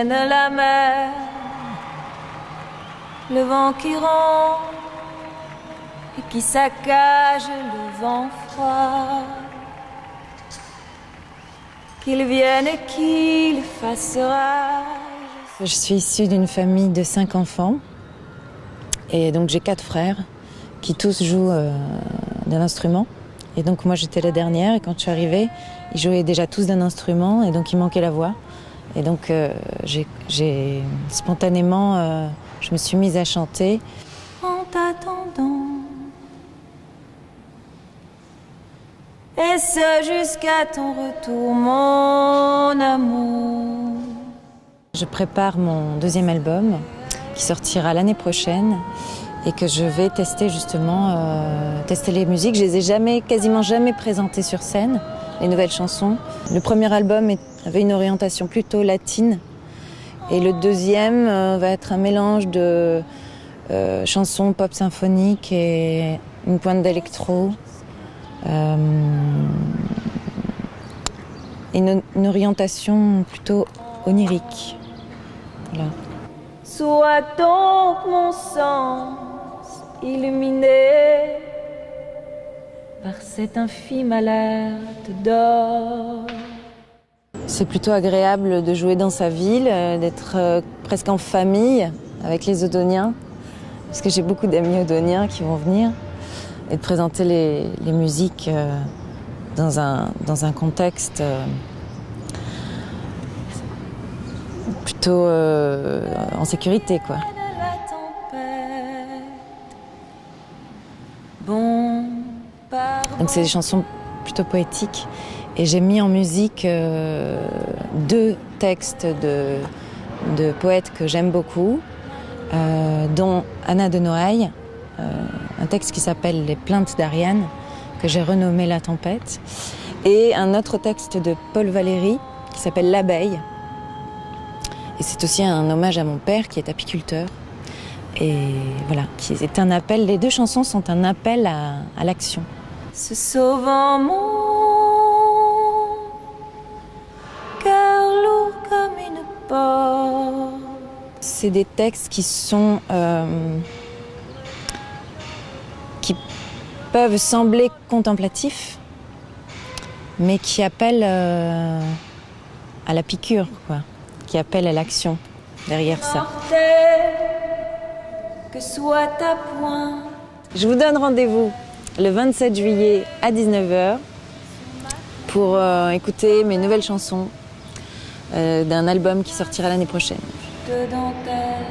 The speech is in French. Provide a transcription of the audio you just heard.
traîne la mer, le vent qui ronfle et qui saccage le vent froid. Qu'il vienne et qu'il fasse rage. Je suis issue d'une famille de 5 enfants et donc j'ai 4 frères qui tous jouent d'un instrument. Et donc moi j'étais la dernière et quand je suis arrivée, ils jouaient déjà tous d'un instrument et donc il manquait la voix. Et donc j'ai spontanément, je me suis mise à chanter. En t'attendant, et ce jusqu'à ton retour, mon amour. Je prépare mon 2e album qui sortira l'année prochaine et que je vais tester justement, tester les musiques. Je les ai quasiment jamais présentées sur scène, les nouvelles chansons. Le premier album avait une orientation plutôt latine et le 2e va être un mélange de chansons pop symphoniques et une pointe d'électro. Et une orientation plutôt onirique. Voilà. Soit donc mon sens illuminé par cet infime alerte d'or. C'est plutôt agréable de jouer dans sa ville, d'être presque en famille avec les Odoniens, parce que j'ai beaucoup d'amis Odoniens qui vont venir, et de présenter les musiques dans un contexte plutôt en sécurité, quoi. Donc c'est des chansons plutôt poétiques et j'ai mis en musique 2 textes de poètes que j'aime beaucoup, dont Anna de Noailles, un texte qui s'appelle Les plaintes d'Ariane, que j'ai renommé La tempête, et un autre texte de Paul Valéry qui s'appelle L'abeille. Et c'est aussi un hommage à mon père qui est apiculteur. Et voilà, qui est un appel, les 2 chansons sont un appel à l'action. Se sauvant mon cœur lourd comme une porte. C'est des textes qui sont qui peuvent sembler contemplatifs, mais qui appellent à la piqûre, quoi, qui appellent à l'action derrière ça. Que soit ta pointe. Je vous donne rendez-vous le 27 juillet à 19h pour écouter mes nouvelles chansons d'un album qui sortira l'année prochaine. De dentelle.